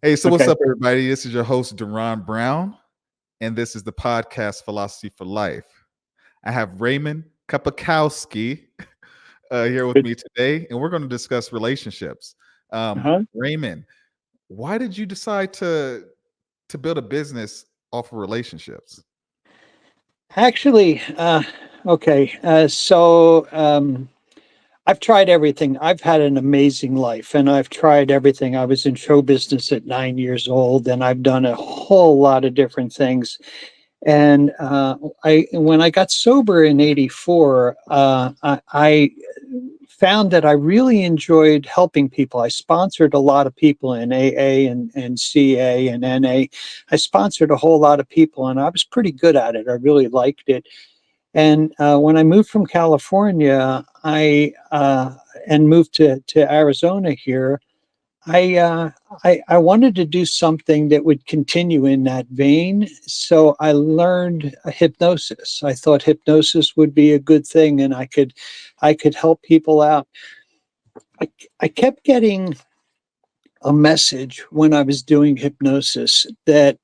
Hey, so what's Okay. up, everybody? This is your host, Darron Brown, and this is the podcast Philosophy for Life. I have Raymond Kapokowski here with Good. me today, and we're going to discuss relationships. Uh-huh. Raymond, why did you decide to build a business off of relationships? Actually, okay. I've tried everything. I've had an amazing life, and I've tried everything. I was in show business at 9 years old, and I've done a whole lot of different things. And when I got sober in '84, I found that I really enjoyed helping people. I sponsored a lot of people in AA and CA and NA. I sponsored a whole lot of people, and I was pretty good at it. I really liked it. And when I moved from California, I and moved to Arizona here. I, uh, I wanted to do something that would continue in that vein, so I learned hypnosis. I thought hypnosis would be a good thing, and I could help people out. I, I kept getting a message when I was doing hypnosis that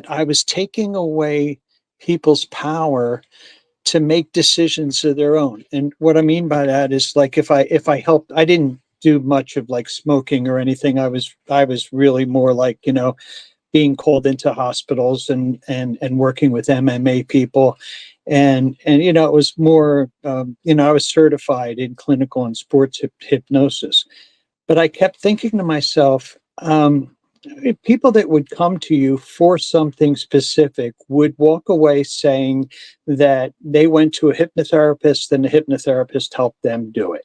I was taking away people's power to make decisions of their own. And what I mean by that is, like, if I helped, I didn't do much of like smoking or anything. I was really more like, being called into hospitals and working with MMA people. And it was more, I was certified in clinical and sports hypnosis. But I kept thinking to myself, people that would come to you for something specific would walk away saying that they went to a hypnotherapist and the hypnotherapist helped them do it.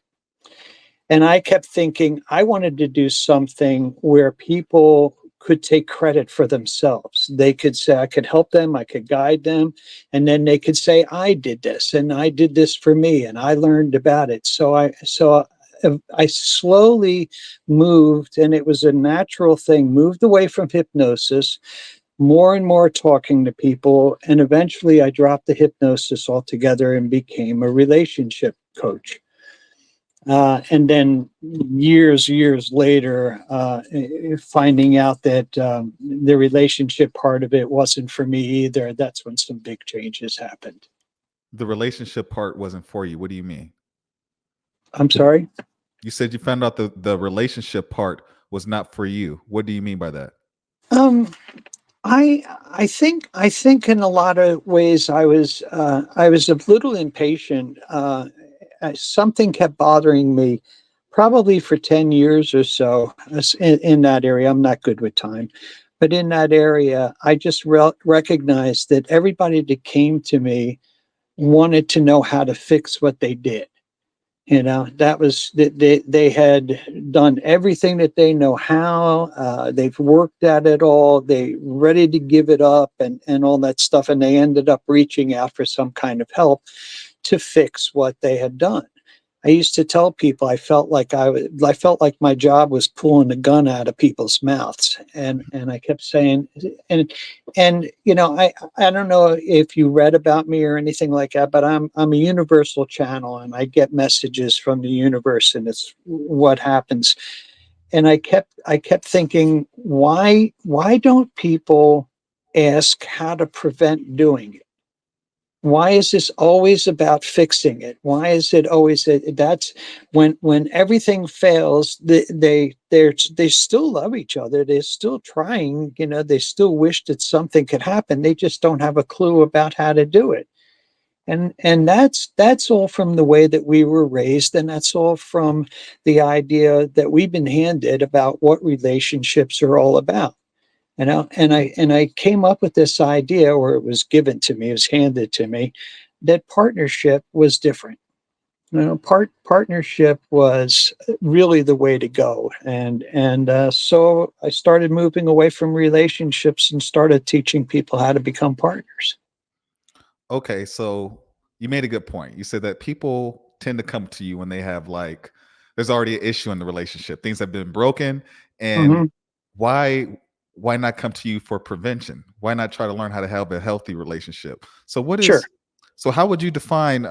And I kept thinking I wanted to do something where people could take credit for themselves. They could say, I could help them, I could guide them, and then they could say, I did this and I did this for me and I learned about it. So I slowly moved, and it was a natural thing, moved away from hypnosis, more and more talking to people. And eventually I dropped the hypnosis altogether and became a relationship coach. And then years later, finding out that the relationship part of it wasn't for me either, that's when some big changes happened. The relationship part wasn't for you. What do you mean? I'm sorry? You said you found out the relationship part was not for you. What do you mean by that? Um, I think in a lot of ways I was a little impatient. Something kept bothering me, probably for 10 years or so. In that area. I'm not good with time, but in that area, I just recognized that everybody that came to me wanted to know how to fix what they did. That was that they had done everything that they know how. They've worked at it all. They ready to give it up and all that stuff. And they ended up reaching out for some kind of help to fix what they had done. I used to tell people I felt like my job was pulling a gun out of people's mouths, and I kept saying, and I don't know if you read about me or anything like that, but I'm a universal channel, and I get messages from the universe, and it's what happens. And I kept thinking, why don't people ask how to prevent doing it? Why is this always about fixing it? Why is it always that's when everything fails, they still love each other. They're still trying, they still wish that something could happen. They just don't have a clue about how to do it. And that's all from the way that we were raised, and that's all from the idea that we've been handed about what relationships are all about. And I came up with this idea, or it was given to me, it was handed to me, that partnership was different. Partnership was really the way to go. So I started moving away from relationships and started teaching people how to become partners. Okay, so you made a good point. You said that people tend to come to you when they have like there's already an issue in the relationship. Things have been broken, and Hmm. why not come to you for prevention? Why not try to learn how to have a healthy relationship? So Sure. how would you define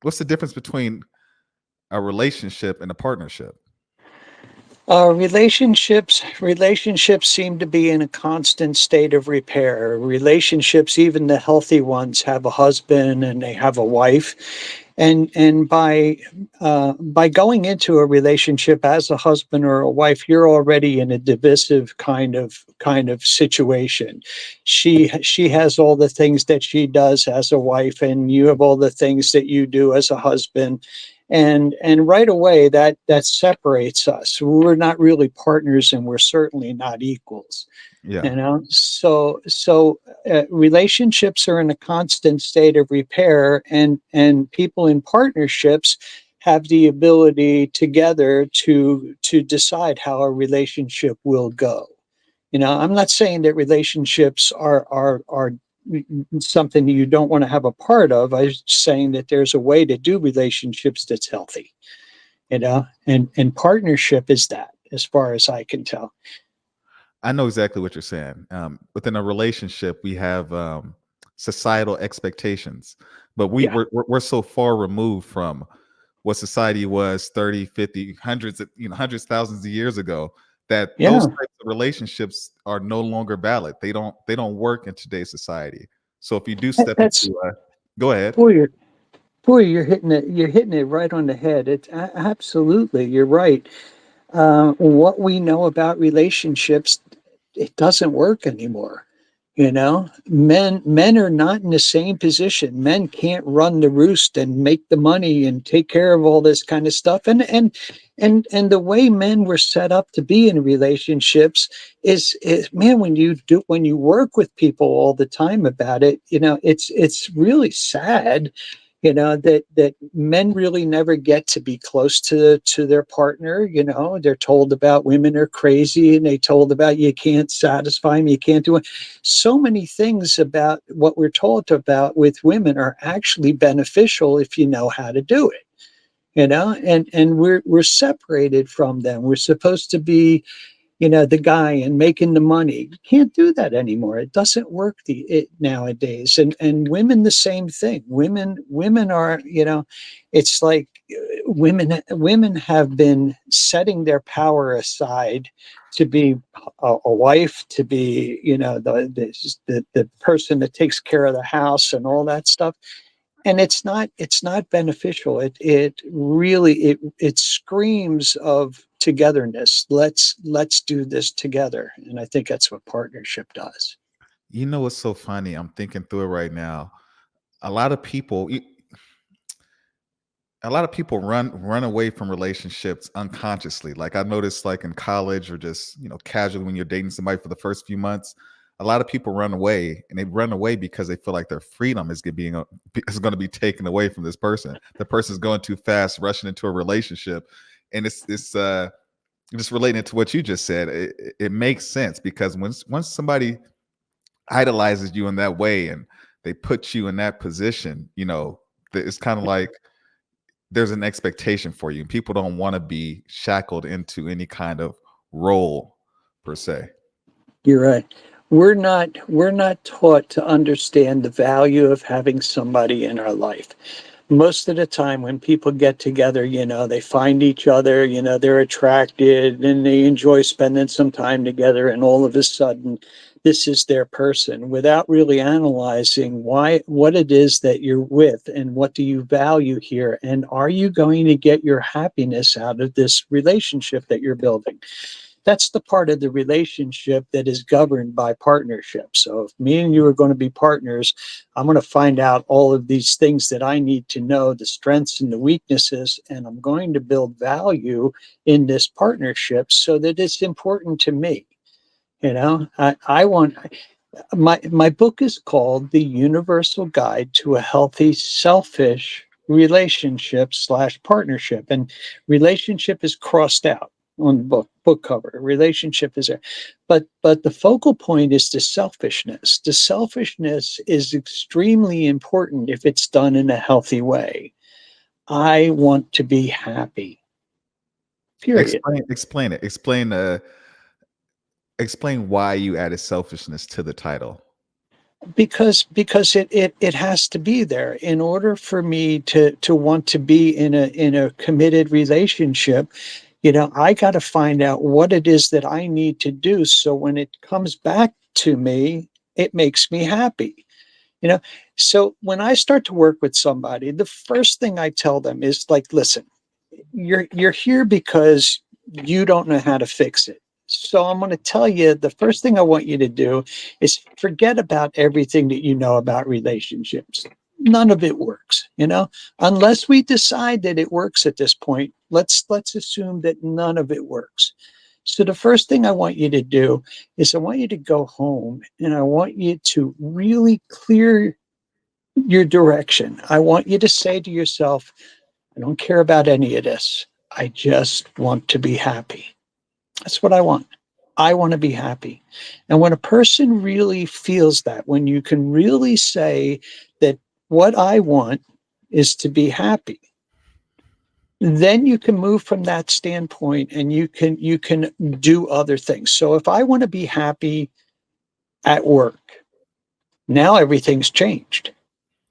what's the difference between a relationship and a partnership? Relationships seem to be in a constant state of repair. Relationships, even the healthy ones, have a husband and they have a wife, and by going into a relationship as a husband or a wife, you're already in a divisive kind of situation. She has all the things that she does as a wife, and you have all the things that you do as a husband, and right away that separates us. We're not really partners, and we're certainly not equals, Yeah. relationships are in a constant state of repair, and people in partnerships have the ability together to decide how a relationship will go. I'm not saying that relationships are something you don't want to have a part of. I'm saying that there's a way to do relationships that's healthy, and partnership is that, as far as I can tell. I know exactly what you're saying. Within a relationship, we have societal expectations, but Yeah. we're so far removed from what society was 30, 50, hundreds of, hundreds, thousands of years ago, that those Yeah. types of relationships are no longer valid. They don't work in today's society. So if you do step That's into go ahead. boy, you're hitting it. You're hitting it right on the head. Absolutely, you're right. What we know about relationships, it doesn't work anymore. Men are not in the same position. Men can't run the roost and make the money and take care of all this kind of stuff. And the way men were set up to be in relationships is man, when you work with people all the time about it, it's really sad, that men really never get to be close to their partner. They're told about women are crazy, and they told about you can't satisfy them, you can't do it. So many things about what we're told about with women are actually beneficial if you know how to do it. And we're separated from them. We're supposed to be, the guy and making the money. You can't do that anymore. It doesn't work nowadays. And women, the same thing. Women are, it's like women have been setting their power aside to be a wife, to be, the person that takes care of the house and all that stuff. And it's not beneficial. It really it screams of togetherness. Let's do this together. And I think that's what partnership does. You know what's so funny? I'm thinking through it right now. A lot of people, run away from relationships unconsciously. Like I noticed, like in college or just casually when you're dating somebody for the first few months, a lot of people run away, and they run away because they feel like their freedom is going to be taken away from this person. The person's going too fast, rushing into a relationship, and it's just relating to what you just said. It makes sense because once somebody idolizes you in that way and they put you in that position, it's kind of like there's an expectation for you. People don't want to be shackled into any kind of role per se. You're right. We're not taught to understand the value of having somebody in our life. Most of the time when people get together, they find each other, they're attracted and they enjoy spending some time together, and all of a sudden this is their person, without really analyzing what it is that you're with, and what do you value here, and are you going to get your happiness out of this relationship that you're building. That's the part of the relationship that is governed by partnership. So if me and you are going to be partners, I'm going to find out all of these things that I need to know, the strengths and the weaknesses, and I'm going to build value in this partnership so that it's important to me. I want my book is called The Universal Guide to a Healthy Selfish Relationship slash Partnership. And relationship is crossed out on the book cover. Relationship is there. But the focal point is the selfishness. The selfishness is extremely important if it's done in a healthy way. I want to be happy. Period. Explain it. Explain why you added selfishness to the title. Because it has to be there in order for me to want to be in a committed relationship. I got to find out what it is that I need to do. So when it comes back to me, it makes me happy. You know, so when I start to work with somebody, the first thing I tell them is like, listen, you're here because you don't know how to fix it. So I'm going to tell you the first thing I want you to do is forget about everything that you know about relationships. None of it works, unless we decide that it works at this point. Let's assume that none of it works. So the first thing I want you to do is I want you to go home and I want you to really clear your direction. I want you to say to yourself, I don't care about any of this. I just want to be happy. That's what I want. I want to be happy. And when a person really feels that, when you can really say that what I want is to be happy, then you can move from that standpoint and you can do other things. So if I want to be happy at work, now everything's changed.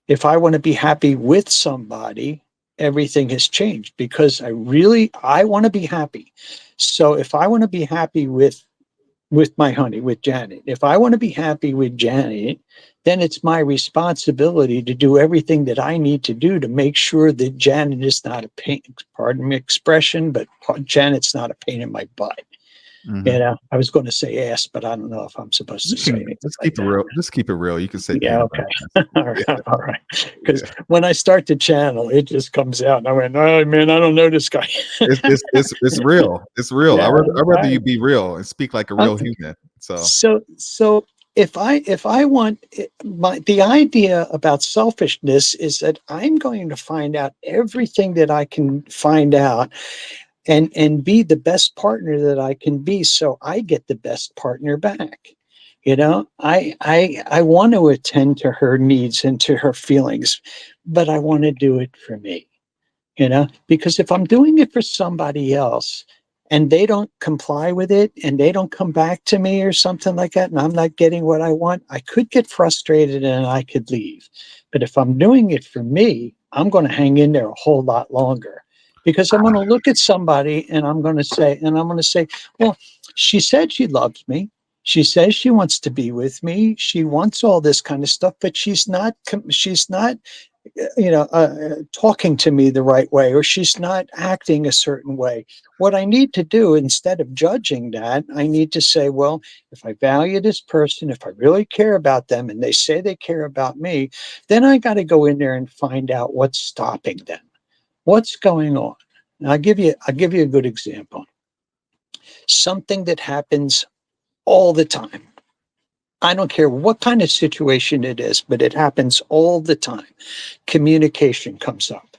If I want to be happy with somebody, everything has changed because I want to be happy. So if I want to be happy with my honey, with Janet, if I want to be happy with Janet, then it's my responsibility to do everything that I need to do to make sure that Janet is not a pain, pardon my expression, but Janet's not a pain in my butt. Mhm. I was going to say ass, but I don't know if I'm supposed to You say can anything just like keep it that. real. Just keep it real. You can say pain Yeah, about okay. it. All right, Yeah, all right. Because yeah. when I start to channel, it just comes out, and I went, "Oh man, I don't know this guy." It's real. It's real. Yeah, I'd rather you I, be real and speak like a real okay. human. So So if I want the idea about selfishness is that I'm going to find out everything that I can find out and be the best partner that I can be, so I get the best partner back. I want to attend to her needs and to her feelings, but I want to do it for me. Because if I'm doing it for somebody else and they don't comply with it and they don't come back to me or something like that, and I'm not getting what I want, I could get frustrated and I could leave. But if I'm doing it for me, I'm going to hang in there a whole lot longer because I'm going to look at somebody and I'm going to say, well, she said she loves me. She says she wants to be with me. She wants all this kind of stuff, but she's not talking to me the right way, or she's not acting a certain way. What I need to do, instead of judging that, I need to say, well, if I value this person, if I really care about them, and they say they care about me, then I got to go in there and find out what's stopping them. What's going on? And I'll give you a good example. Something that happens all the time. I don't care what kind of situation it is, but it happens all the time. Communication comes up.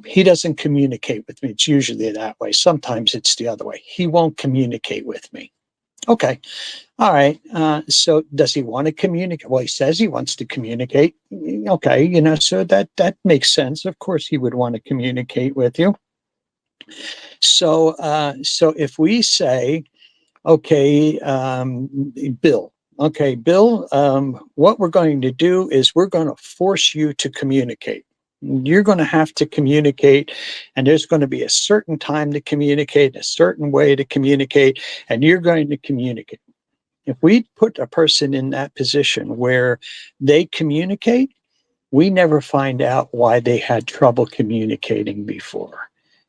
He doesn't communicate with me. It's usually that way. Sometimes it's the other way. He won't communicate with me. Okay. All right. So does he want to communicate? Well, he says he wants to communicate. Okay. So that makes sense. Of course, he would want to communicate with you. So if we say, okay, Bill, okay, Bill, what we're going to do is we're going to force you to communicate. You're going to have to communicate, and there's going to be a certain time to communicate, a certain way to communicate, and you're going to communicate. If we put a person in that position where they communicate, we never find out why they had trouble communicating before.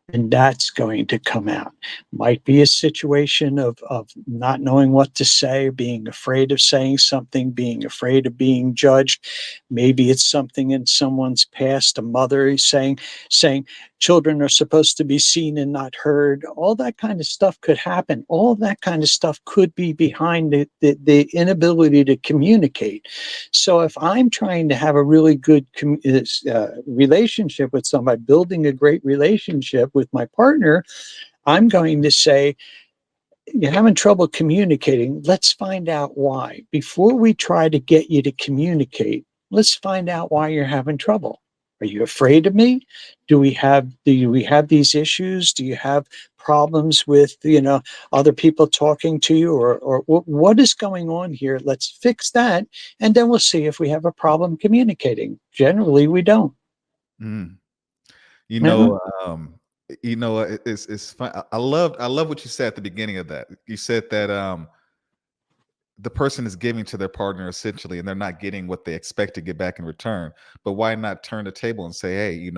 And that's going to come out. Might be a situation of not knowing what to say, being afraid of saying something, being afraid of being judged. Maybe it's something in someone's past, a mother is saying children are supposed to be seen and not heard. All that kind of stuff could happen. All that kind of stuff could be behind the inability to communicate. So if I'm trying to have a really good relationship with somebody, building a great relationship with my partner, I'm going to say, you're having trouble communicating. Let's find out why. Before we try to get you to communicate, let's find out why you're having trouble. Are you afraid of me? Do we have these issues? Do you have problems with other people talking to you, or what is going on here? Let's fix that, and then we'll see if we have a problem communicating. Generally, we don't. mm. you Yeah. know, um, You know, it's fun. I love what you said at the beginning of that. You said that the person is giving to their partner essentially, and they're not getting what they expect to get back in return. But why not turn the table and say, hey,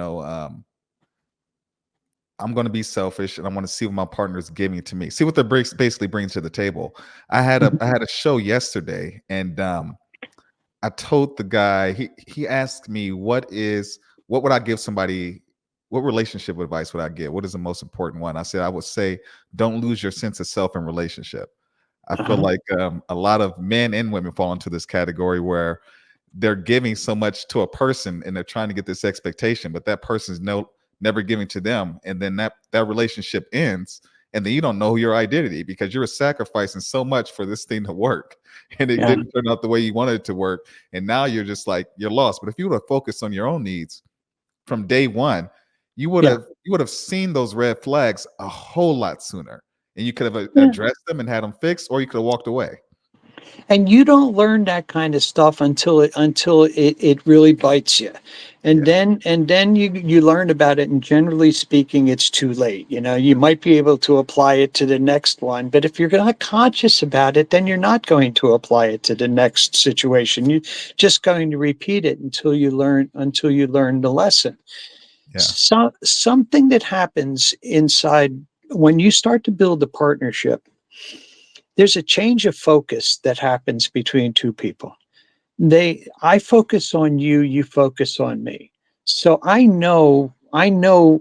I'm going to be selfish, and I want to see what my partner is giving to me. See what they're basically bringing to the table. I had a show yesterday, and I told the guy, he asked me what would I give somebody, what relationship advice would I give? What is the most important one? I said I would say don't lose your sense of self in relationship. I feel Uh-huh. like a lot of men and women fall into this category where they're giving so much to a person and they're trying to get this expectation, but that person's never giving to them, and then that relationship ends, and then you don't know your identity because you were sacrificing so much for this thing to work, and it Yeah. didn't turn out the way you wanted it to work, and now you're just like you're lost. But if you would have focused on your own needs from day one, Yeah. you would have seen those red flags a whole lot sooner, and you could have Yeah. addressed them and had them fixed, or you could have walked away. And you don't learn that kind of stuff until it really bites you. And Yeah, then you learn about it, and generally speaking, it's too late. You might be able to apply it to the next one, but if you're not conscious about it, then you're not going to apply it to the next situation. You're just going to repeat it until you learn the lesson. yeah, Something that happens inside when you start to build a partnership, there's a change of focus that happens between two people. I focus on you, you focus on me. So I know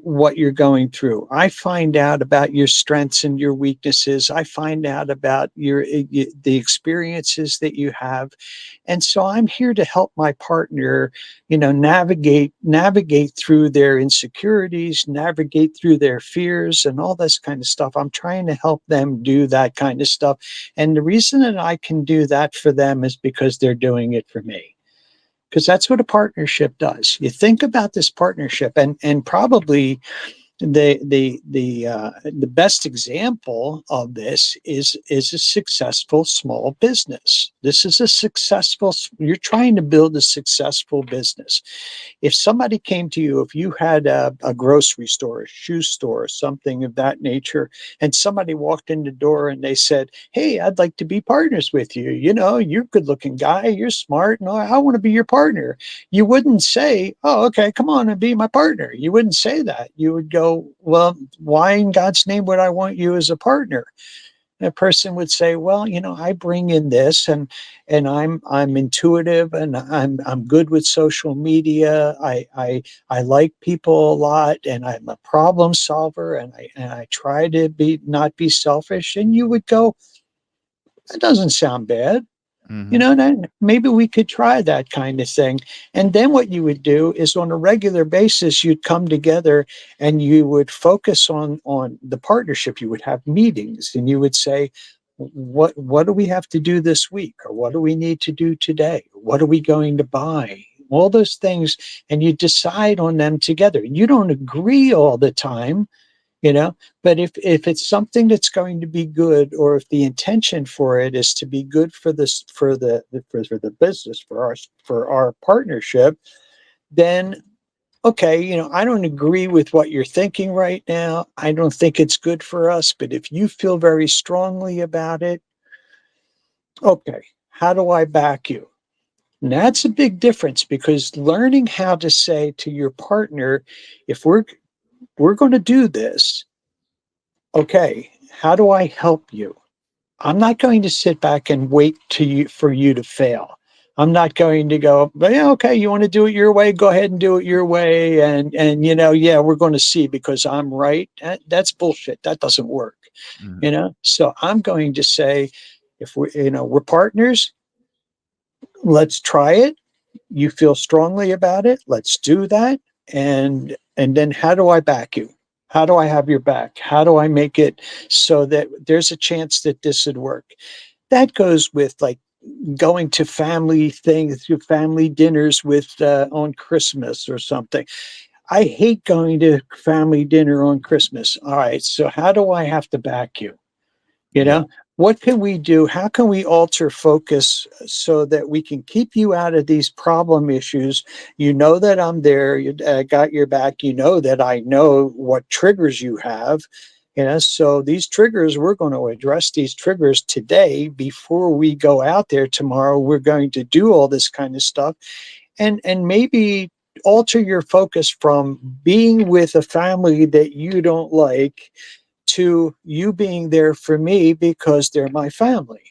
what you're going through. I find out about your strengths and your weaknesses. I find out about the experiences that you have. And so I'm here to help my partner, navigate through their insecurities, navigate through their fears and all this kind of stuff. I'm trying to help them do that kind of stuff. And the reason that I can do that for them is because they're doing it for me, because that's what a partnership does. You think about this partnership, and probably the best example of this is a successful small business. This is a successful. You're trying to build a successful business. If somebody came to you, if you had a grocery store, a shoe store, something of that nature, and somebody walked in the door and they said, "Hey, I'd like to be partners with you. You're a good looking guy, you're smart, and I want to be your partner." You wouldn't say, "Oh, okay, come on and be my partner." You wouldn't say that. You would go, "Well, why in God's name would I want you as a partner?" A person would say, "Well, I bring in this, and I'm intuitive, and I'm good with social media. I like people a lot, and I'm a problem solver, and I try to be not be selfish." And you would go, "That doesn't sound bad." hmm Then maybe we could try that kind of thing. And then what you would do is on a regular basis, you'd come together and you would focus on the partnership. You would have meetings and you would say, what do we have to do this week? Or what do we need to do today? What are we going to buy? All those things. And you decide on them together. You don't agree all the time, you know but if it's something that's going to be good, or if the intention for it is to be good for this for the business, for our partnership, then okay, I don't agree with what you're thinking right now. I don't think it's good for us, but if you feel very strongly about it, okay, how do I back you? And that's a big difference, because learning how to say to your partner, if we're going to do this, okay, how do I help you? I'm not going to sit back and wait for you to fail. I'm not going to go, "But yeah, okay, you want to do it your way, go ahead and do it your way, and yeah, we're going to see because I'm right." That's bullshit. That doesn't work. hmm So I'm going to say, if we're partners, let's try it. You feel strongly about it, let's do that. And then how do I back you? How do I have your back? How do I make it so that there's a chance that this would work? That goes with, like, going to family things, to family dinners with on Christmas or something. I hate going to family dinner on Christmas. All right, so how do I have to back you? you yeah, know What can we do? How can we alter focus so that we can keep you out of these problem issues? You know that I'm there. You got your back. You know that I know what triggers you have. So these triggers, we're going to address these triggers today before we go out there tomorrow. We're going to do all this kind of stuff, and maybe alter your focus from being with a family that you don't like to you being there for me because they're my family.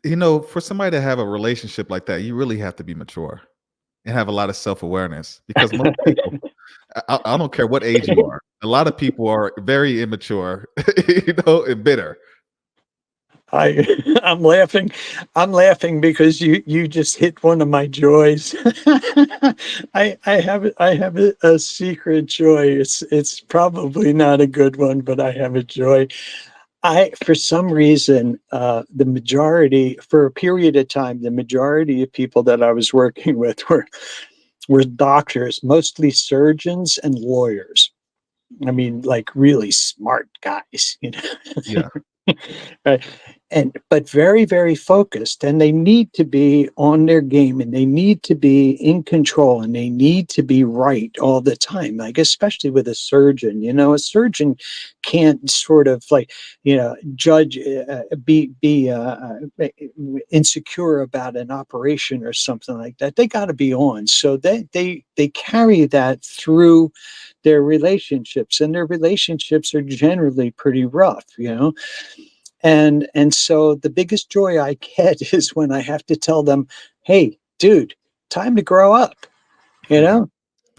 For somebody to have a relationship like that, you really have to be mature and have a lot of self-awareness, because most people, I don't care what age you are, a lot of people are very immature, and bitter. I I'm laughing. I'm laughing because you just hit one of my joys. I have a secret joy. It's probably not a good one, but I have a joy. I For some reason, the majority for a period of time, the majority of people that I was working with were doctors, mostly surgeons and lawyers. I mean, like really smart guys. Yeah. Right. But very, very focused, and they need to be on their game, and they need to be in control, and they need to be right all the time. Like especially with a surgeon, a surgeon can't sort of like judge, be insecure about an operation or something like that. They got to be on, so they carry that through their relationships, and their relationships are generally pretty rough. And so the biggest joy I get is when I have to tell them, "Hey, dude, time to grow up." You Mhm. know,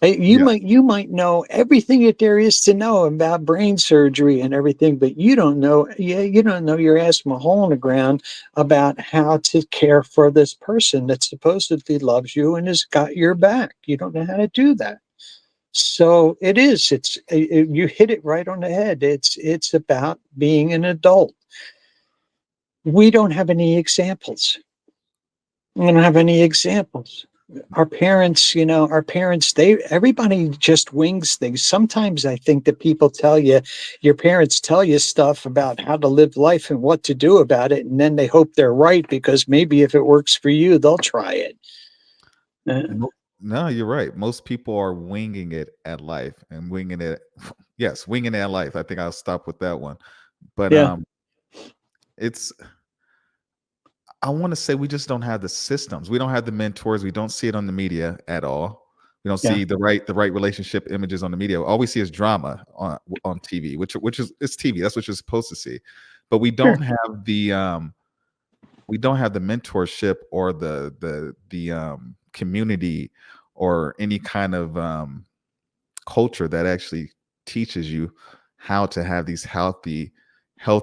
Hey, you Yeah. might know everything that there is to know about brain surgery and everything, but you don't know. Yeah, you don't know your ass from a hole in the ground about how to care for this person that supposedly loves you and has got your back. You don't know how to do that. So it is. You hit it right on the head. It's about being an adult. We don't have any examples. We don't have any examples. Our parents, everybody just wings things. Sometimes I think that people tell you, your parents tell you stuff about how to live life and what to do about it, and then they hope they're right because maybe if it works for you, they'll try it. Uh, No, you're right. Most people are winging it at life and winging it. Yes, winging it at life. I think I'll stop with that one. But yeah, it's I want to say we just don't have the systems. We don't have the mentors. We don't see it on the media at all. We don't yeah, see the right relationship images on the media. All we see is drama on TV, which is it's TV. That's what you're supposed to see. But sure. we don't have the mentorship or the community or any kind of culture that actually teaches you how to have these healthy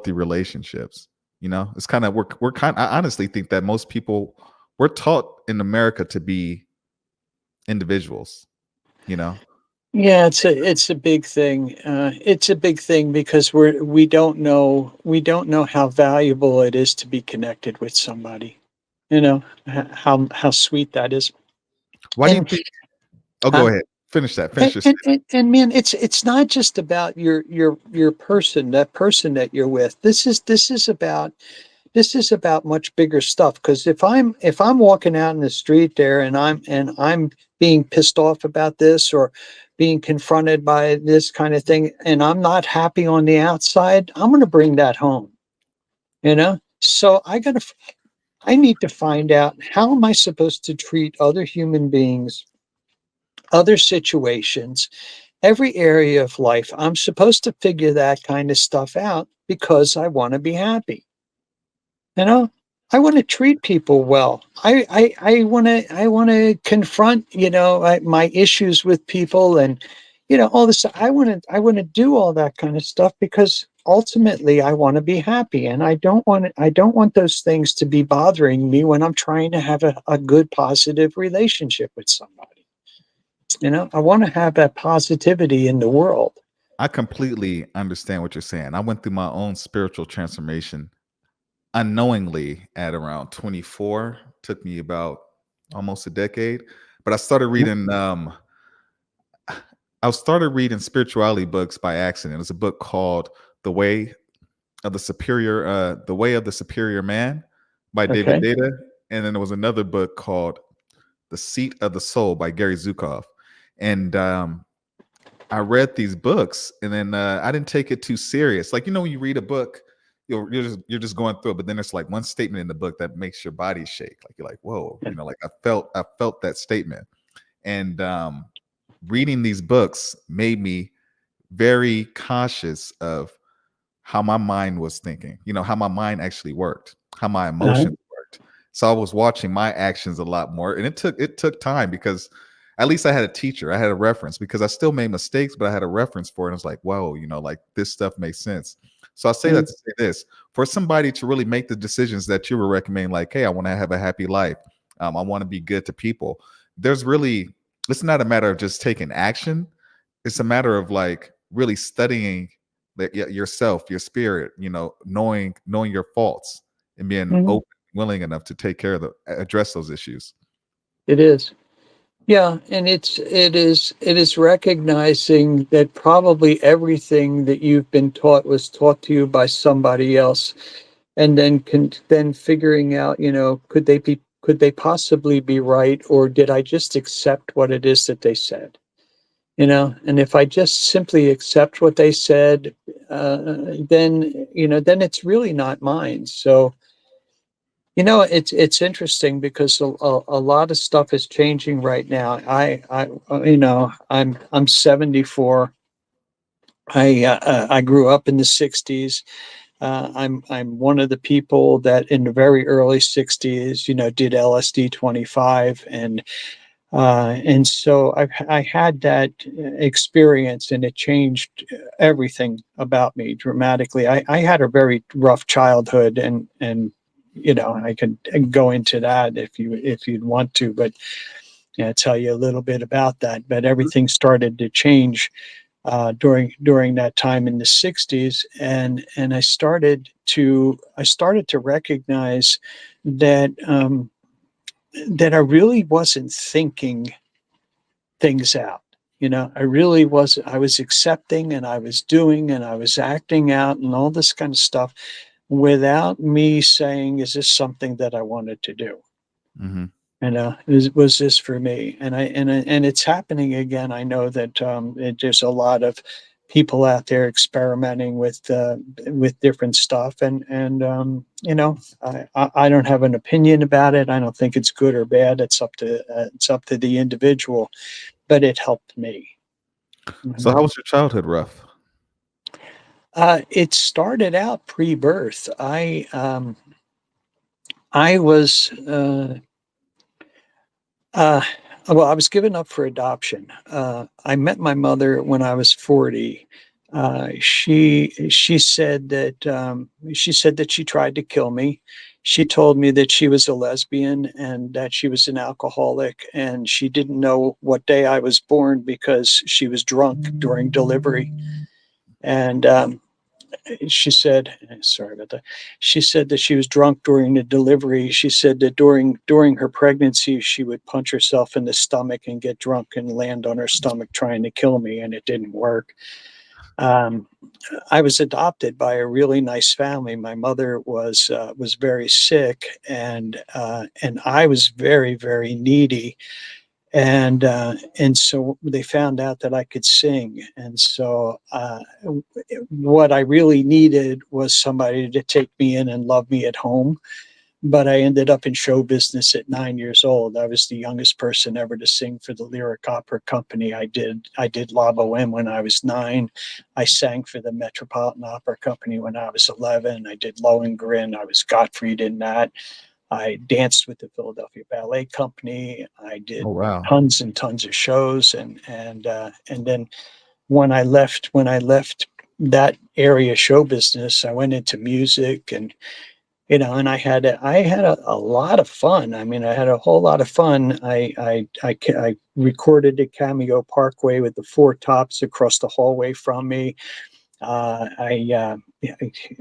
relationships. It's kind of we're kind I honestly think that most people, we're taught in America to be individuals, you know. Yeah, it's a big thing. It's a big thing because we don't know how valuable it is to be connected with somebody. How sweet that is. Why do you And think? Oh, go huh? ahead. Finish And, your and, statement. and, and man, it's not just about your person, that person that you're with. This is about much bigger stuff, because if I'm walking out in the street there and I'm being pissed off about this, or being confronted by this kind of thing, and I'm not happy on the outside, I'm going to bring that home. So I need to find out, how am I supposed to treat other human beings, other situations, every area of life. I'm supposed to figure that kind of stuff out because I want to be happy. You know, I want to treat people well. I want to confront my issues with people, and all this. I want to do all that kind of stuff because ultimately I want to be happy, and I don't want those things to be bothering me when I'm trying to have a good positive relationship with somebody. I want to have that positivity in the world. I completely understand what you're saying. I went through my own spiritual transformation unknowingly at around 24. Took me about almost a decade, but I started reading spirituality books by accident. It was a book called The Way. of the superior, The Way of the Superior Man by David Okay. Data, and then there was another book called The Seat of the Soul by Gary Zukov. And I read these books, and then I didn't take it too serious. Like, when you read a book, you're just going through it, but then there's like one statement in the book that makes your body shake. Like, you're like, whoa, Yeah. like I felt that statement. And reading these books made me very cautious of how my mind was thinking, how my mind actually worked, how my Uh-huh. emotions worked. So I was watching my actions a lot more. And it took time, because at least I had a teacher, I had a reference, because I still made mistakes, but I had a reference for it. And I was like, whoa, like this stuff makes sense. So I say Yeah. that to say this: for somebody to really make the decisions that you were recommending, like, hey, I want to have a happy life, I want to be good to people. There's really, it's not a matter of just taking action. It's a matter of like really studying yourself, your spirit, knowing your faults, and being Mhm. open, willing enough to take care of address those issues. It is. Yeah, and it is recognizing that probably everything that you've been taught was taught to you by somebody else, and then figuring out, could they possibly be right, or did I just accept what it is that they said? And if I just simply accept what they said, then it's really not mine. So, it's interesting because a lot of stuff is changing right now. I'm 74. I grew up in the 60s. I'm one of the people that in the very early 60s, did LSD 25, and so I had that experience, and it changed everything about me dramatically. I had a very rough childhood, and I could go into that if you'd want to, but tell you a little bit about that. But everything started to change during that time in the 60s, and I started to recognize that that I really wasn't thinking things out. I really was. I was accepting, and I was doing, and I was acting out, and all this kind of stuff without me saying, "Is this something that I wanted to do?" Hmm. Was this for me? And it's happening again. I know that there's a lot of people out there experimenting with different stuff, and I don't have an opinion about it. I don't think it's good or bad. It's up to the individual, but it helped me. So Mhm. how was your childhood rough? It started out pre-birth. I was uh, well, I was given up for adoption. I met my mother when I was 40. She said that she tried to kill me. She told me that she was a lesbian and that she was an alcoholic, and she didn't know what day I was born because she was drunk during delivery. And she said, sorry about that. She said that she was drunk during the delivery. She said that during her pregnancy, she would punch herself in the stomach and get drunk and land on her stomach trying to kill me, and it didn't work. Um, I was adopted by a really nice family. My mother was very sick, and I was very, very needy, and so they found out that I could sing, and so what I really needed was somebody to take me in and love me at home. But I ended up in show business at 9 years old. I was the youngest person ever to sing for the Lyric Opera Company. I did La Boheme when I was 9. I sang for the Metropolitan Opera Company when I was 11. I did Lohengrin. I was Gottfried in that. I danced with the Philadelphia Ballet Company. I Oh, did wow. tons and tons of shows, and then when I left that area show business, I went into music, and I had a lot of fun. I mean, I had a whole lot of fun. I recorded at Cameo Parkway with the Four Tops across the hallway from me. Yeah,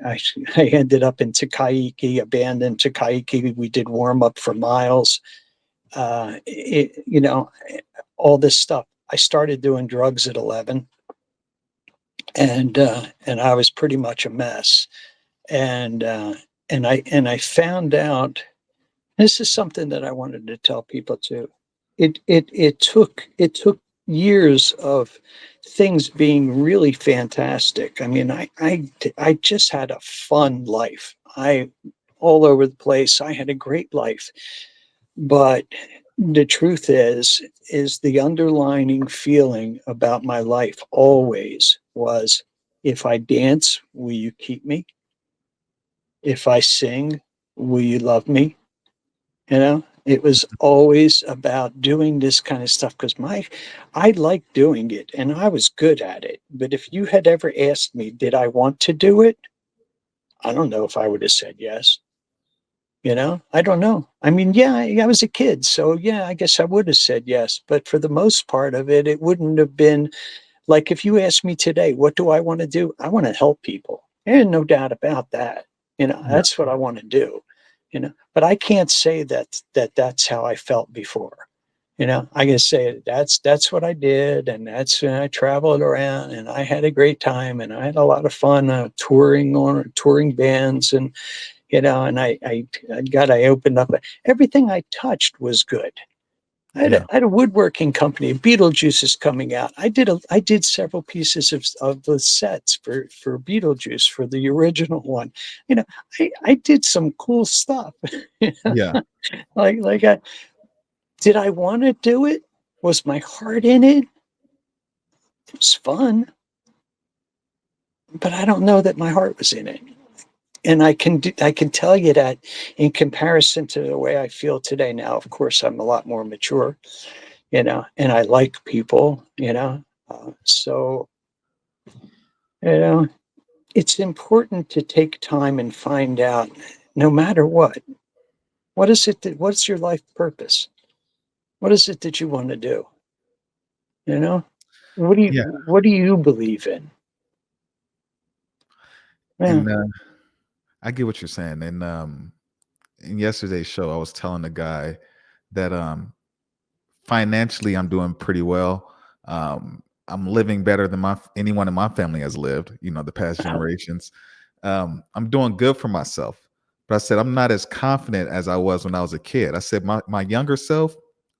I ended up in Takaiki, abandoned Takaiki. We did warm up for Miles. Uh, it, you know, all this stuff. I started doing drugs at 11, and I was pretty much a mess. and I found out, this is something that I wanted to tell people too. It took years of things being really fantastic. I mean, I just had a fun life. I all over the place. I had a great life. But the truth is the underlining feeling about my life always was, if I dance, will you keep me? If I sing, will you love me? You know, it was always about doing this kind of stuff because I liked doing it and I was good at it. But if you had ever asked me, did I want to do it? I don't know if I would have said yes. I don't know. I mean, yeah, I was a kid, so yeah, I guess I would have said yes. But for the most part of it, it wouldn't have been like, if you ask me today, what do I want to do? I want to help people. And no doubt about that. Yeah. That's what I want to do. But I can't say that's how I felt before. I can say that's what I did, and that's when I traveled around, and I had a great time, and I had a lot of fun touring bands, and I opened up. Everything I touched was good. Yeah. I had a woodworking company. Beetlejuice is coming out. I did several pieces of the sets for Beetlejuice, for the original one. You know, I did some cool stuff. Yeah. like did I want to do it? Was my heart in it? It was fun, but I don't know that my heart was in it. And I can tell you that in comparison to the way I feel today. Now, of course, I'm a lot more mature, and I like people, so, you know, it's important to take time and find out, no matter what's your life purpose? What is it that you want to do? You know, Yeah. what do you believe in? Yeah. And I get what you're saying. And in yesterday's show, I was telling the guy that financially I'm doing pretty well. I'm living better than my anyone in my family has lived, the past generations. I'm doing good for myself. But I said I'm not as confident as I was when I was a kid. I said my younger self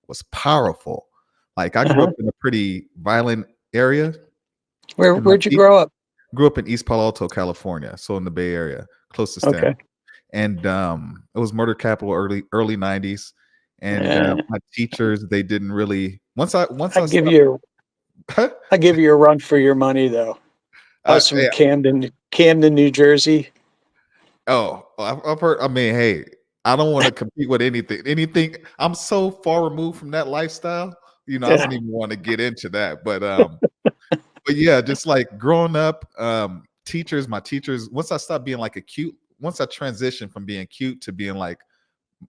was powerful. Like I grew Uh-huh. up in a pretty violent area, and Where'd you grow up? grew up in East Palo Alto, California, so in the Bay Area, close to Stanford. Okay. And it was murder capital early 90s. And Uh, my teachers, they didn't really once I I give stopped. you I give you a run for your money, though. I was from Yeah. Camden, New Jersey. Oh, I've heard. I mean, hey, I don't want to compete with anything. I'm so far removed from that lifestyle. I Yeah. don't even want to get into that. But yeah, just like growing up, my teachers, once I stopped being like once I transitioned from being cute to being like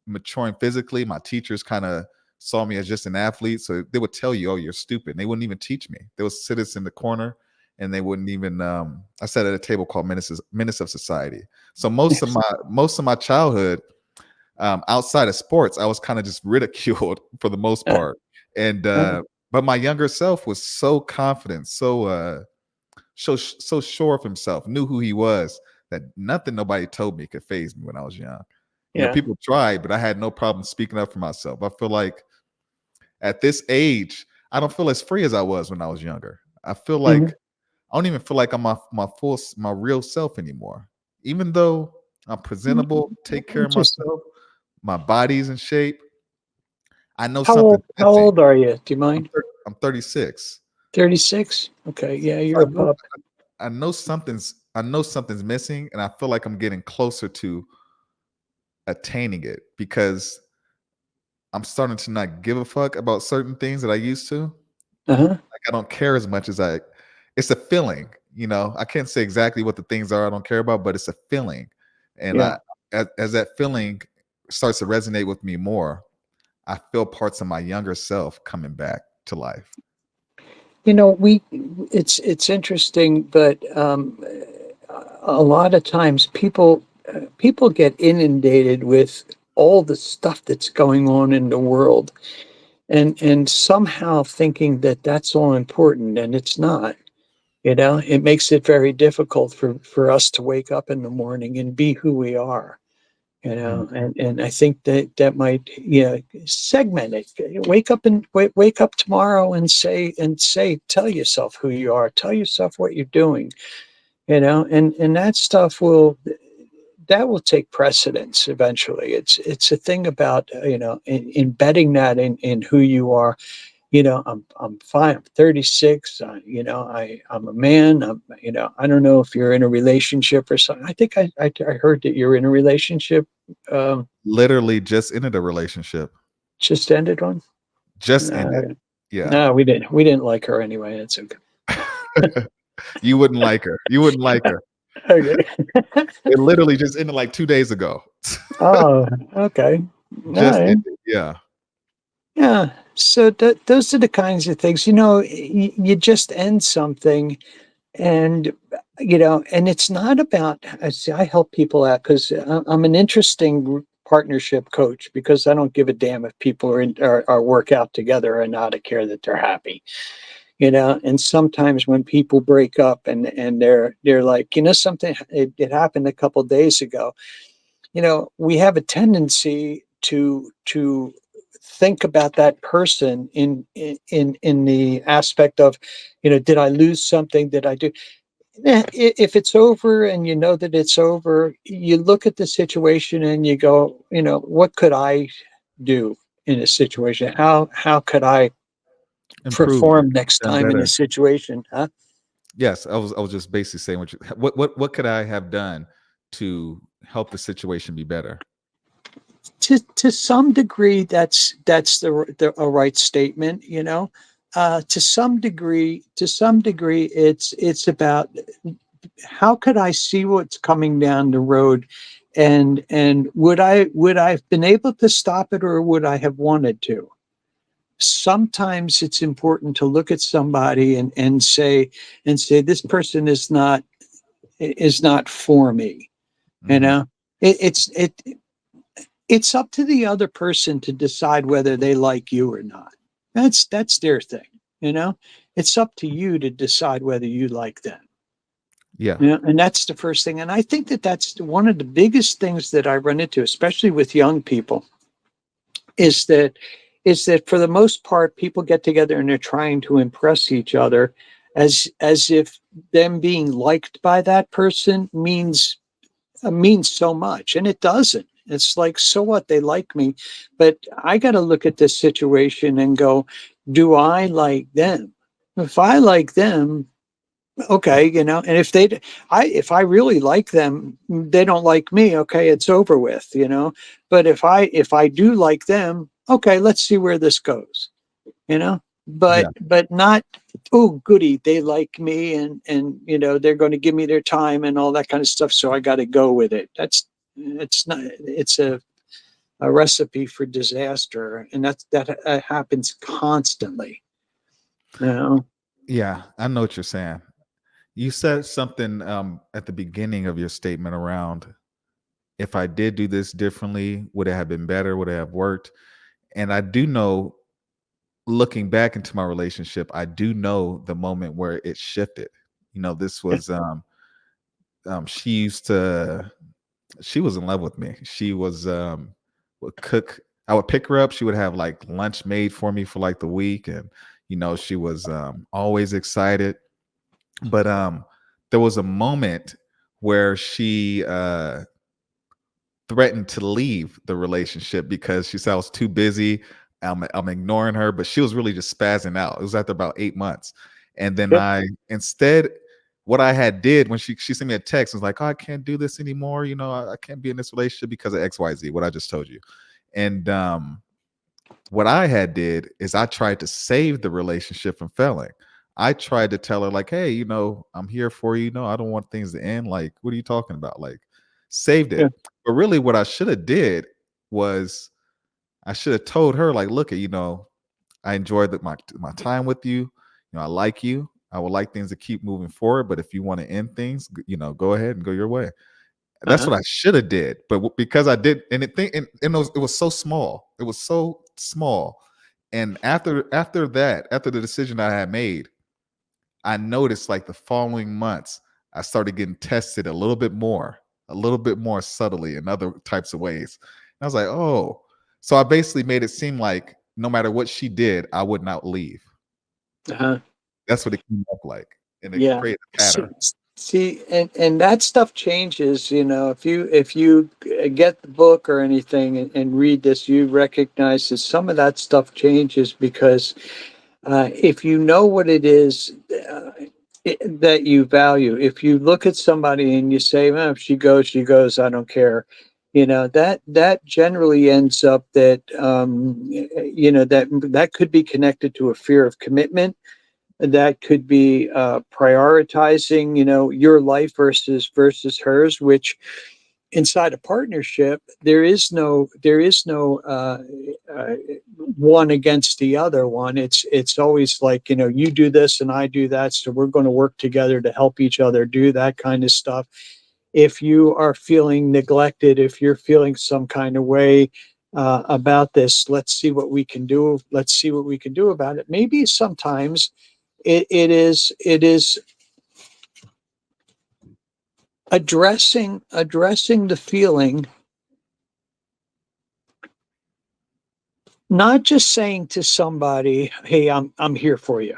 maturing physically, my teachers kind of saw me as just an athlete. So they would tell you, "Oh, you're stupid." And they wouldn't even teach me. They would sit us in the corner, and they wouldn't even. I sat at a table called Menace of Society. So most of my childhood, outside of sports, I was kind of just ridiculed for the most Uh, part. And uh, but my younger self was so confident, so sure of himself, knew who he was, that nothing nobody told me could phase me when I was young. yeah. People tried, but I had no problem speaking up for myself. I feel like at this age, I don't feel as free as I was when I was younger. I feel like Mhm. I don't even feel like I'm my real self anymore. Even though I'm presentable, take care of Interesting. myself, my body's in shape, I know How old something's how missing. old are you? Do you mind? I'm 36. 36? Okay, yeah, So you're a pup. I know something's missing, and I feel like I'm getting closer to attaining it because I'm starting to not give a fuck about certain things that I used to. Uh-huh. Like I don't care as much as it's a feeling, I can't say exactly what the things are I don't care about, but it's a feeling. And Yeah. as that feeling starts to resonate with me more, I feel parts of my younger self coming back to life. We it's interesting, but a lot of times people get inundated with all the stuff that's going on in the world, and somehow thinking that that's all important, and it's not. It makes it very difficult for us to wake up in the morning and be who we are. Mm. And I think that might, segment it. Wake up tomorrow and tell yourself who you are, tell yourself what you're doing, and that will take precedence eventually. It's a thing about, embedding that in who you are. I'm fine. I'm 36. I'm a man. I don't know if you're in a relationship or something. I think I heard that you're in a relationship. Um, Literally just ended a relationship. just ended one. Just ended. No, Yeah. no, we didn't like her anyway. It's okay. You wouldn't like her. You wouldn't like her. Okay. It literally just ended like 2 days ago. Oh, okay. All Just right. ended. Yeah. Yeah. So those are the kinds of things, you just end something. And and it's not about, I help people out because I'm an interesting partnership coach, because I don't give a damn if people are work out together or not. I care that they're happy. And sometimes when people break up and they're like, something, it happened a couple of days ago. We have a tendency to think about that person in the aspect of, did I lose something? Did I do? If it's over and you know that it's over, you look at the situation and you go, what could I do in a situation? How could I Improved. perform next Done time in a better. situation? Huh? Yes, I was just basically saying what could I have done to help the situation be better? To some degree, that's a right statement. To some degree, it's about, how could I see what's coming down the road, and would I have been able to stop it, or would I have wanted to? Sometimes it's important to look at somebody and say this person is not for me. You Mhm. know, it's up to the other person to decide whether they like you or not. That's their thing. You know, it's up to you to decide whether you like them. Yeah. And that's the first thing. And I think that that's one of the biggest things that I run into, especially with young people, is that for the most part, people get together and they're trying to impress each other, as if them being liked by that person means so much, and it doesn't. It's like, so what? They like me, but I got to look at this situation and go, do I like them? If I like them, okay, and if I really like them, they don't like me, okay, it's over with. But if I do like them, okay, let's see where this goes. you know Yeah. but not, oh goody, they like me, and they're going to give me their time and all that kind of stuff, so I got to go with it. It's not it's a recipe for disaster, and that happens constantly. you know Yeah, I know what you're saying. You said something at the beginning of your statement around, if I did do this differently, would it have been better? Would it have worked? And I do know, looking back into my relationship, I do know the moment where it shifted. This was she used to she was in love with me. She was would cook. I would pick her up. She would have like lunch made for me for like the week, and she was always excited. But there was a moment where she threatened to leave the relationship because she said I was too busy. I'm ignoring her, but she was really just spazzing out. It was after about 8 months, and then Yep. instead, what I had did when she sent me a text was like, "Oh, I can't do this anymore. I can't be in this relationship because of XYZ." What I just told you, and what I had did is I tried to save the relationship from failing. I tried to tell her like, "Hey, I'm here for you. No, I don't want things to end. Like, what are you talking about? Like, saved Yeah. it." But really, what I should have did was I should have told her like, "Look, I enjoyed my time with you. I like you. I would like things to keep moving forward. But if you want to end things, go ahead and go your way." That's Uh-huh. what I should have did, but because I did, and it was so small. It was so small, and after the decision I had made, I noticed like the following months, I started getting tested a little bit more subtly in other types of ways. And I was like, oh, so I basically made it seem like no matter what she did, I would not leave. Uh-huh. That's what it came up like. And it Yeah. created a See, pattern. see, and that stuff changes, if you get the book or anything and read this, you recognize that some of that stuff changes because if you know what it is that you value, if you look at somebody and you say, well, if she goes, I don't care. That generally ends up that that could be connected to a fear of commitment. That could be prioritizing, your life versus hers, which inside a partnership there is no uh, one against the other one. It's always like, you do this and I do that, so we're going to work together to help each other do that kind of stuff. If you are feeling neglected, if you're feeling some kind of way about this, let's see what we can do about it. Maybe sometimes it is addressing the feeling, not just saying to somebody, hey, I'm here for you.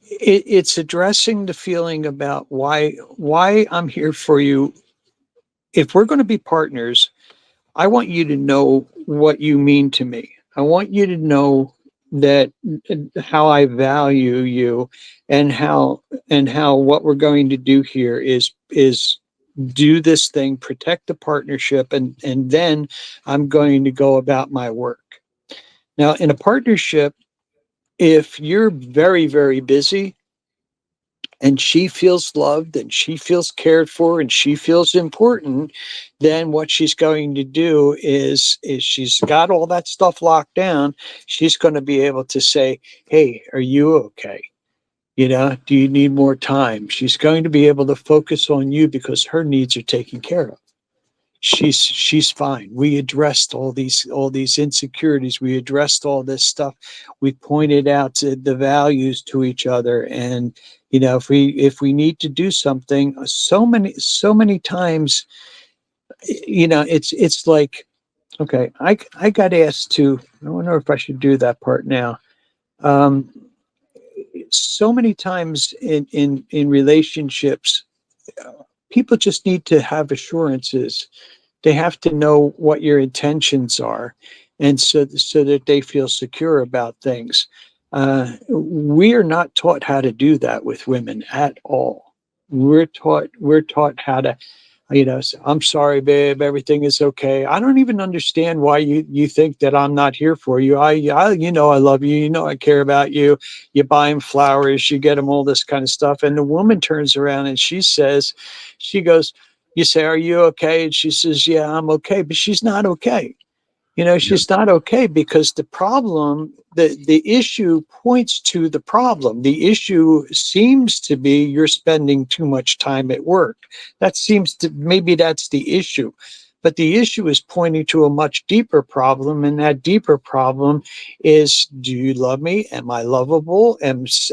It's addressing the feeling about why I'm here for you. If we're going to be partners, I want you to know what you mean to me. I want you to know that how I value you, and how what we're going to do here is do this thing, protect the partnership, and then I'm going to go about my work. Now, in a partnership, if you're very, very busy and she feels loved and she feels cared for and she feels important, then what she's going to do is she's got all that stuff locked down. She's going to be able to say, hey, are you okay? Do you need more time? She's going to be able to focus on you because her needs are taken care of. She's fine. We addressed all these insecurities. We addressed all this stuff. We pointed out the values to each other, and if we need to do something, so many times, it's like, okay, I got asked to. I wonder if I should do that part now. Um, so many times in relationships, people just need to have assurances. They have to know what your intentions are, and so that they feel secure about things. We are not taught how to do that with women at all. We're taught how to, I'm sorry, babe, everything is okay. I don't even understand why you think that I'm not here for you. I love you. I care about you. You buy him flowers, you get him all this kind of stuff. And the woman turns around and she goes, you say, are you okay? And she says, yeah, I'm okay. But she's not okay. Yeah. She's not okay because the issue points to the problem. The issue seems to be you're spending too much time at work. Maybe that's the issue. But the issue is pointing to a much deeper problem. And that deeper problem is, do you love me? Am I lovable?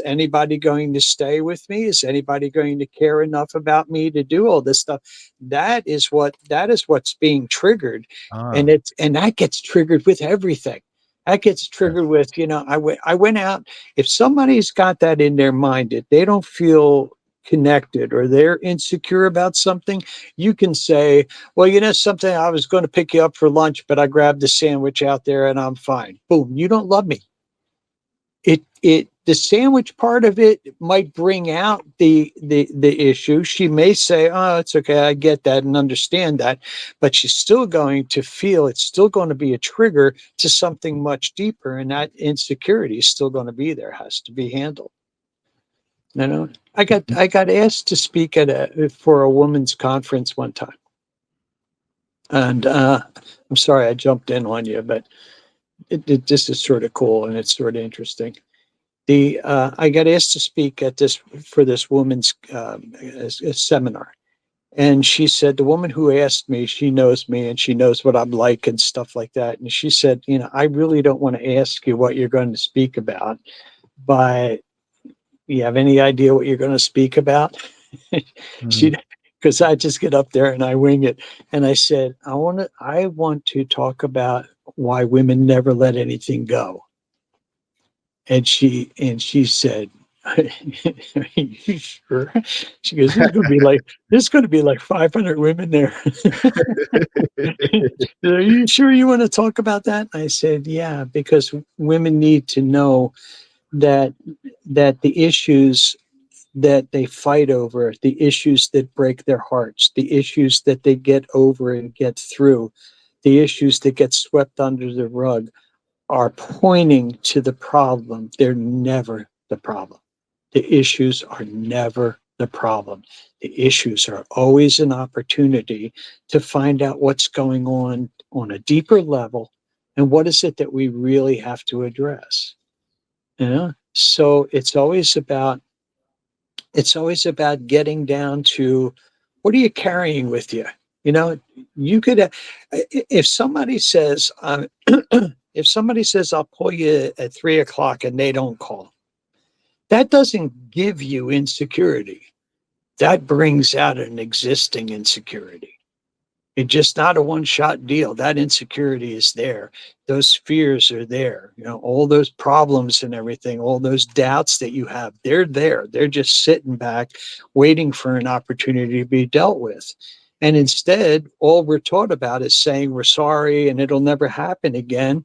Anybody going to stay with me? Is anybody going to care enough about me to do all this stuff? That is what's being triggered, and Ah, that gets triggered with everything. That gets yes. triggered with, I went out. If somebody's got that in their mind, that they don't feel connected or they're insecure about something, you can say, well, something, I was going to pick you up for lunch, but I grabbed the sandwich out there and I'm fine. Boom, you don't love me. The sandwich part of it might bring out the issue. She may say, oh, it's okay, I get that and understand that, but she's still going to feel, it's still going to be a trigger to something much deeper, and that insecurity is still going to be there, has to be handled. I got asked to speak for a women's conference one time, and I'm sorry I jumped in on you, but this is sort of cool and it's sort of interesting. I got asked to speak for this woman's a seminar, and she said, the woman who asked me, she knows me and she knows what I'm like and stuff like that, and she said, I really don't want to ask you what you're going to speak about, but you have any idea what you're going to speak about? Mhm. She, because I just get up there and I wing it. And I said, I want to talk about why women never let anything go. And she said, "Are you sure?" She goes, there's going to be like 500 women there. Are you sure you want to talk about that? I said, yeah, because women need to know that the issues that they fight over, the issues that break their hearts, the issues that they get over and get through, the issues that get swept under the rug are pointing to the problem. They're never the problem. The issues are never the problem. The issues are always an opportunity to find out what's going on a deeper level and what is it that we really have to address. You know? So it's always about getting down to what are you carrying with you? You know, you could if somebody says if somebody says I'll call you at 3 o'clock and they don't call, that doesn't give you insecurity. That brings out an existing insecurity. It's just not a one-shot deal. That insecurity is there. Those fears are there. You know, all those problems and everything, all those doubts that you have, they're there. They're just sitting back, waiting for an opportunity to be dealt with. And instead, all we're taught about is saying we're sorry and it'll never happen again.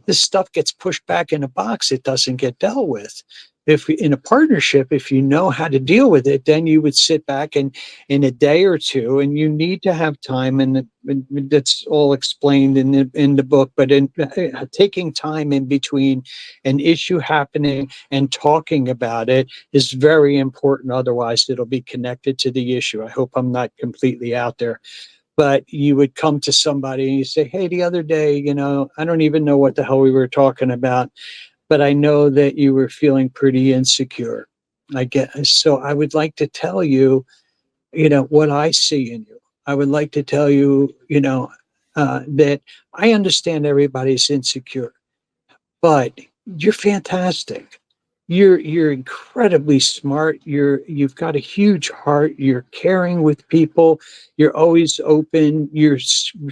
This stuff gets pushed back in a box. It doesn't get dealt with. If in a partnership, if you know how to deal with it, then you would sit back and in a day or two, and you need to have time, and that's all explained in the book. But in taking time in between an issue happening and talking about it is very important. Otherwise, it'll be connected to the issue. I hope I'm not completely out there, but you would come to somebody and you say, hey, the other day, I don't even know what the hell we were talking about, but I know that you were feeling pretty insecure. So I would like to tell you, what I see in you. I would like to tell you, that I understand everybody's insecure, but you're fantastic. You're incredibly smart. You've got a huge heart. You're caring with people. You're always open. You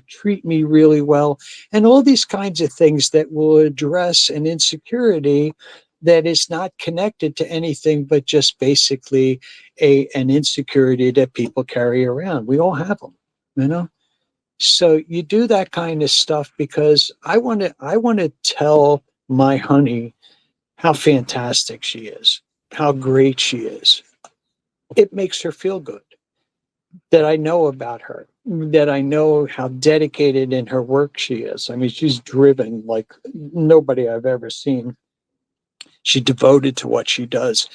treat me really well, and all these kinds of things that will address an insecurity that is not connected to anything but just basically an insecurity that people carry around. We all have them, you know. So you do that kind of stuff because I want to tell my honey how fantastic she is, how great she is. It makes her feel good that I know about her, that I know how dedicated in her work she is. I mean, she's driven like nobody I've ever seen. She's devoted to what she does.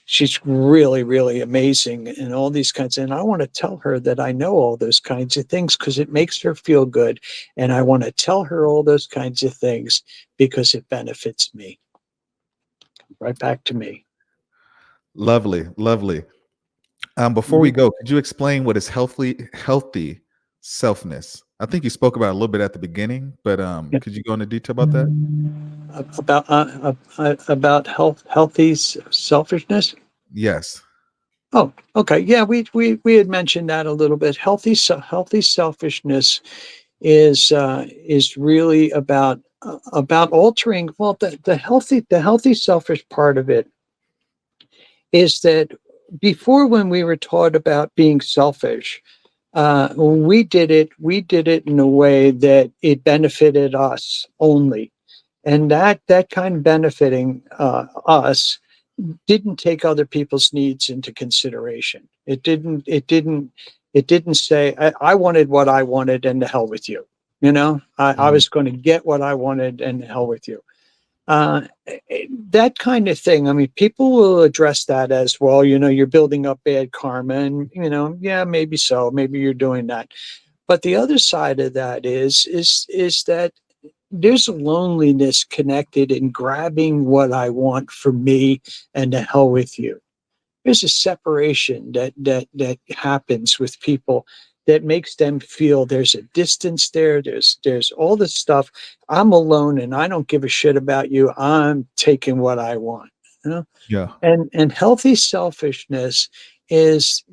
She's really, really amazing and all these kinds. And I want to tell her that I know all those kinds of things because it makes her feel good. And I want to tell her all those kinds of things because it benefits me. Right back to me. Lovely, lovely. Before we Mhm. go, could you explain what is healthy selfness? I think you spoke about it a little bit at the beginning, but Yeah. could you go into detail about that? About healthy selfishness. Yes. Oh, okay. Yeah, we had mentioned that a little bit. Healthy selfishness is really about altering. Well, the healthy selfish part of it is that before, when we were taught about being selfish, we did it in a way that it benefited us only, and that kind of benefiting us didn't take other people's needs into consideration. It didn't say I wanted what I wanted and the hell with you. I Mhm. was going to get what I wanted and the hell with you. Uh, that kind of thing. I mean, people will address that as well. You're building up bad karma, and yeah, maybe so. Maybe you're doing that. But the other side of that is that there's a loneliness connected in grabbing what I want for me and to hell with you. There's a separation that happens with people that makes them feel there's a distance there. There's all this stuff. I'm alone and I don't give a shit about you. I'm taking what I want. you know. Yeah. And healthy selfishness is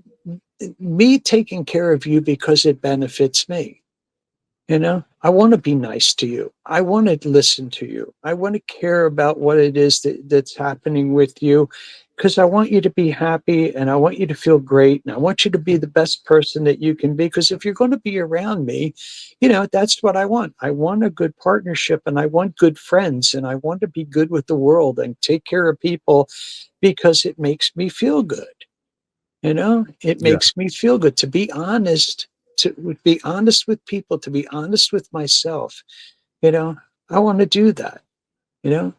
me taking care of you because it benefits me. I want to be nice to you. I want to listen to you. I want to care about what it is that's happening with you because I want you to be happy and I want you to feel great and I want you to be the best person that you can be. Because if you're going to be around me, that's what I want. I want a good partnership and I want good friends and I want to be good with the world and take care of people because it makes me feel good. It Yeah. makes me feel good to be honest, to be honest with people, to be honest with myself. You know, I want to do that.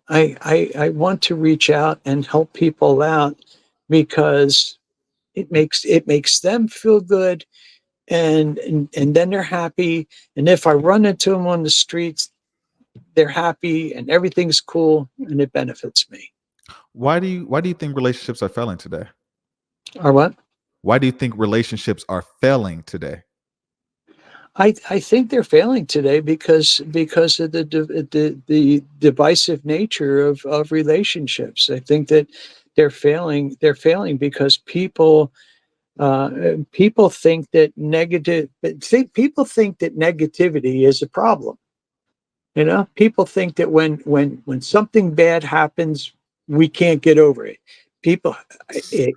I want to reach out and help people out because it makes them feel good and then they're happy. And if I run into them on the streets, they're happy and everything's cool and it benefits me. Why do you think relationships are failing today? Or what? Why do you think relationships are failing today? I think they're failing today because of the divisive nature of relationships. I think that they're failing. They're failing because people think that people think that negativity is a problem. People think that when something bad happens, we can't get over it. People,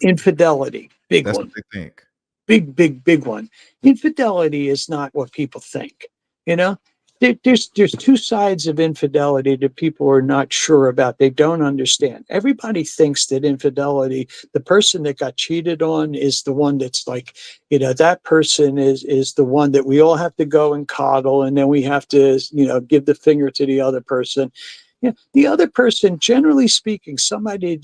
infidelity, big That's what one. they think. Big one. Infidelity is not what people think. You know, there's two sides of infidelity that people are not sure about. They don't understand. Everybody thinks that infidelity, the person that got cheated on, is the one that's like, that person is the one that we all have to go and coddle, and then we have to, give the finger to the other person. The other person, generally speaking, somebody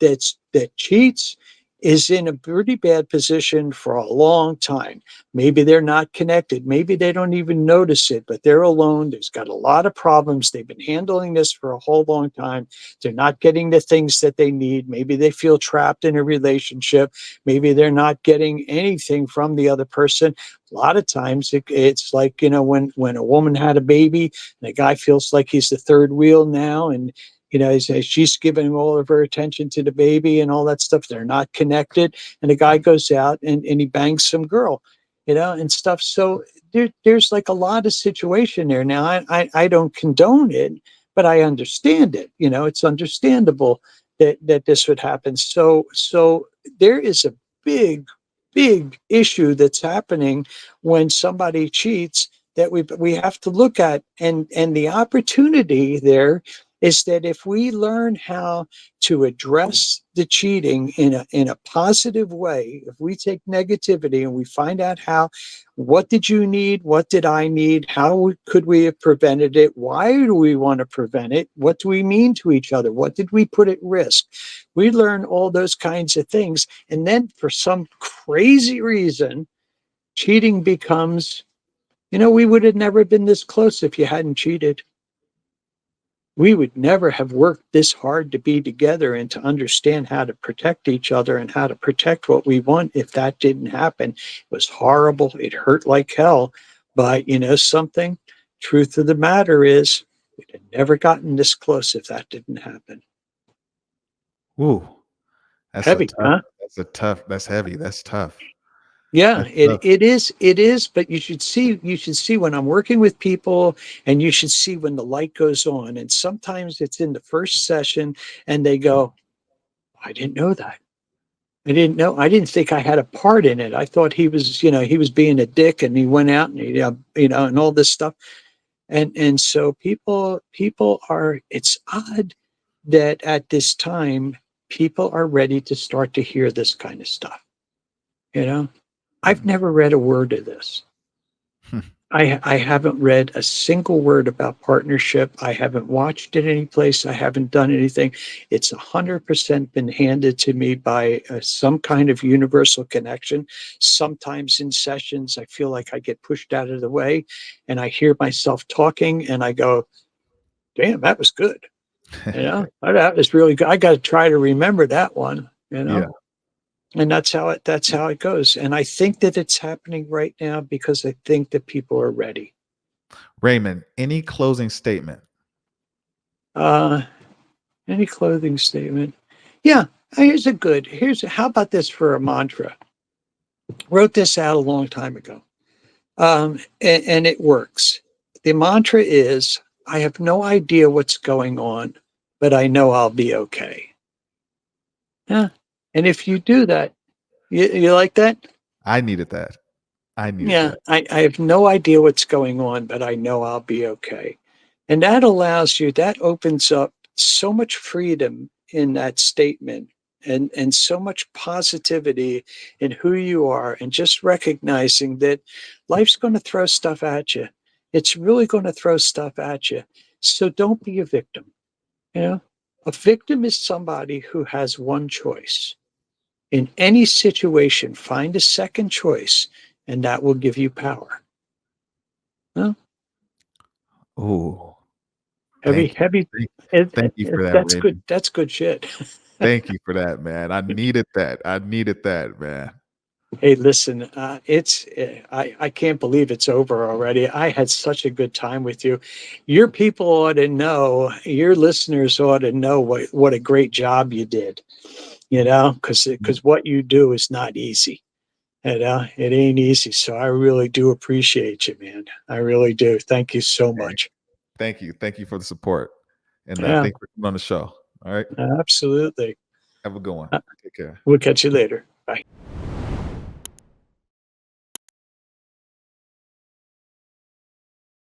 that cheats is in a pretty bad position for a long time. Maybe they're not connected. Maybe they don't even notice it, but they're alone. There's got a lot of problems. They've been handling this for a whole long time. They're not getting the things that they need. Maybe they feel trapped in a relationship. Maybe they're not getting anything from the other person. A lot of times it's like, when a woman had a baby and the guy feels like he's the third wheel now, and she's giving all of her attention to the baby and all that stuff. They're not connected. And the guy goes out and he bangs some girl, and stuff. So there's like a lot of situation there. Now, I don't condone it, but I understand it. It's understandable that this would happen. So there is a big, big issue that's happening when somebody cheats that we have to look at, and the opportunity there is that if we learn how to address the cheating in a positive way, if we take negativity and we find out what did you need, what did I need, how could we have prevented it, why do we want to prevent it, what do we mean to each other, what did we put at risk, we learn all those kinds of things, and then for some crazy reason, cheating becomes, we would have never been this close if you hadn't cheated. We would never have worked this hard to be together and to understand how to protect each other and how to protect what we want if that didn't happen. It was horrible. It hurt like hell. But something? Truth of the matter is, we'd have never gotten this close if that didn't happen. Ooh, that's a Heavy, tough. huh? That's heavy. That's tough. Yeah, That's it tough. it is it is, but you should see when I'm working with people, and you should see when the light goes on. And sometimes it's in the first session and they go, I didn't know that. I didn't know. I didn't think I had a part in it. I thought he was being a dick and he went out and and all this stuff. And so people are, it's odd that at this time people are ready to start to hear this kind of stuff. You know, I've Mm. never read a word of this. I haven't read a single word about partnership. I haven't watched it any place. I haven't done anything. It's 100% been handed to me by some kind of universal connection. Sometimes in sessions, I feel like I get pushed out of the way and I hear myself talking and I go, damn, that was good. That was really good. I got to try to remember that one. Yeah. And that's how it goes. And I think that it's happening right now because I think that people are ready. Raymond, any closing statement? Uh, any clothing statement? Yeah, how about this for a mantra? Wrote this out a long time ago. And it works. The mantra is, I have no idea what's going on, but I know I'll be okay. Yeah. And if you do that, you like that? I needed that. I needed Yeah. that. I have no idea what's going on, but I know I'll be okay. And that opens up so much freedom in that statement, and so much positivity in who you are, and just recognizing that life's going to throw stuff at you. It's really going to throw stuff at you. So don't be a victim. You know, a victim is somebody who has one choice. In any situation, find a second choice, and that will give you power. Well, Oh, heavy, thank you. heavy. Thank you for that, That's good. Raymond. That's good shit. Thank you for that, man. I needed that. I needed that, man. Hey, listen, I can't believe it's over already. I had such a good time with you. Your people ought to know, your listeners ought to know what a great job you did, because what you do is not easy. It ain't easy. So I really do appreciate you, man. I really do. Thank you so Hey, much. thank you. Thank you for the support. And Yeah, thank you for coming on the show. All right. absolutely. Have a good one. Uh, Take care. We'll catch you later. Bye.